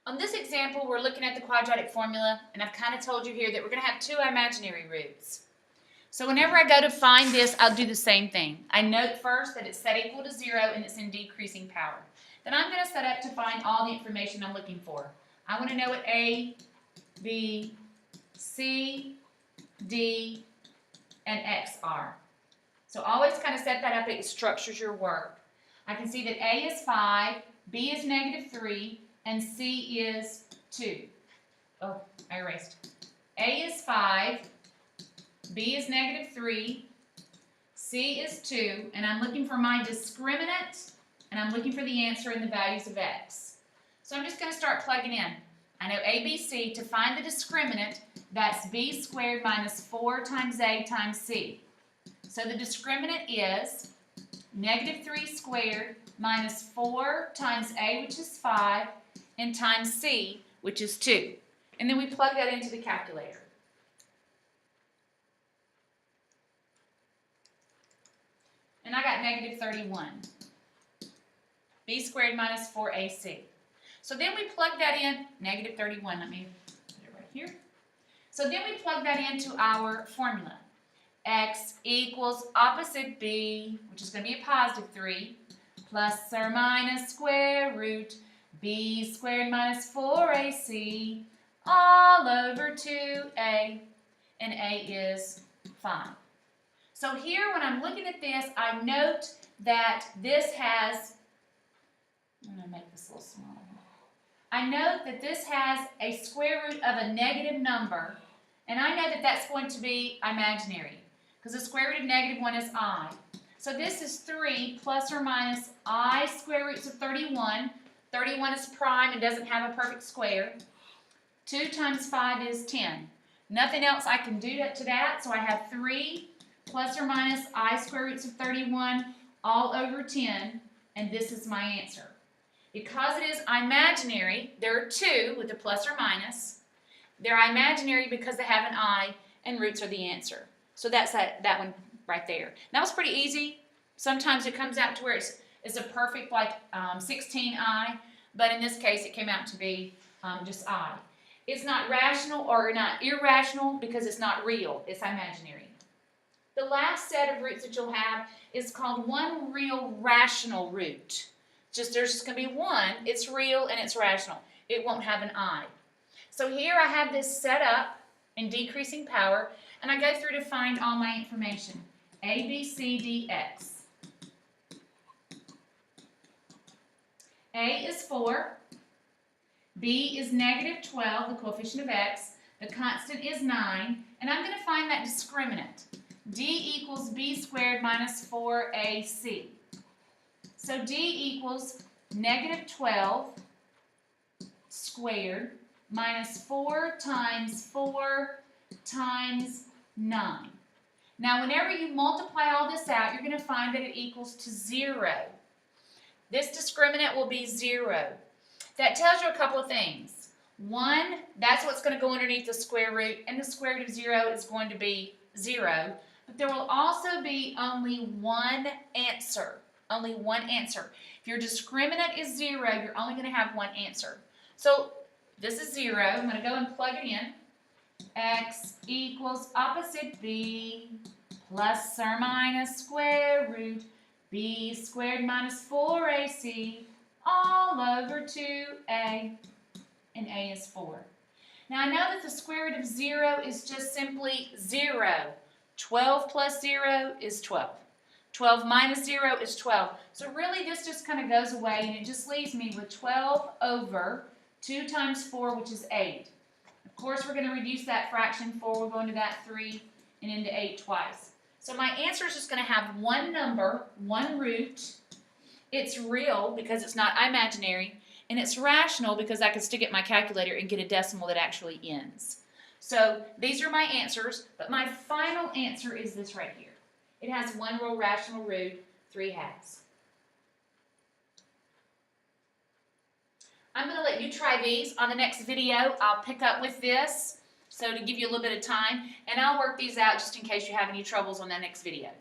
On this example, we're looking at the quadratic formula, and I've kind of told you here that we're going to have two imaginary roots. So whenever I go to find this, I'll do the same thing. I note first that it's set equal to 0 and it's in decreasing power. Then I'm going to set up to find all the information I'm looking for. I want to know what A, B, C, D, and X are. So always kind of set that up. It structures your work. I can see that A is 5, B is -3, and C is 2. Oh, I erased. A is 5, B is -3, C is 2, and I'm looking for my discriminant, and I'm looking for the answer in the values of X. So I'm just going to start plugging in. I know A, B, C. To find the discriminant, that's B squared minus 4 times A times C. So the discriminant is -3 squared minus 4 times A, which is 5, and times C, which is 2. And then we plug that into the calculator. And I got -31. B squared minus 4AC. So then we plug that in, -31. Let me put it right here. So then we plug that into our formula. X equals opposite B, which is going to be a +3, plus or minus square root B squared minus 4AC all over 2A, and A is 5. So here when I'm looking at this, I note that this has, I'm going to make this a little smaller. I note that this has a square root of a negative number, and I know that that's going to be imaginary, because the square root of -1 is I. So this is 3 plus or minus I square roots of 31. 31 is prime and doesn't have a perfect square. 2 times 5 is 10. Nothing else I can do to that, so I have 3 plus or minus I square roots of 31 all over 10, and this is my answer. Because it is imaginary, there are 2 with a plus or minus. They're imaginary because they have an I, and roots are the answer. So that's that one right there. That was pretty easy. Sometimes it comes out to where it's a perfect like 16I, but in this case it came out to be just I. It's not rational or not irrational because it's not real. It's imaginary. The last set of roots that you'll have is called one real rational root. There's just going to be one. It's real and it's rational. It won't have an I. So here I have this set up in decreasing power, and I go through to find all my information. A, B, C, D, X. A is 4. B is -12, the coefficient of X. The constant is 9. And I'm going to find that discriminant. D equals B squared minus 4AC. So D equals -12 squared minus 4 times 4 times 9. Now, whenever you multiply all this out, you're going to find that it equals to 0. This discriminant will be 0. That tells you a couple of things. One, that's what's going to go underneath the square root, and the square root of 0 is going to be 0. But there will also be only one answer. Only one answer. If your discriminant is 0, you're only going to have one answer. So this is 0. I'm going to go and plug it in. X equals opposite B plus or minus square root B squared minus 4AC all over 2A, and A is 4. Now I know that the square root of 0 is just simply 0. 12 plus 0 is 12. 12 minus 0 is 12. So really this just kind of goes away, and it just leaves me with 12 over 2 times 4, which is 8. Of course, we're going to reduce that fraction. 4 will go into that 3 and into 8 twice. So my answer is just going to have one number, one root. It's real because it's not imaginary, and it's rational because I can stick it in my calculator and get a decimal that actually ends. So these are my answers, but my final answer is this right here. It has one real rational root, 3/2. I'm going to let you try these. On the next video, I'll pick up with this, so to give you a little bit of time, and I'll work these out just in case you have any troubles on that next video.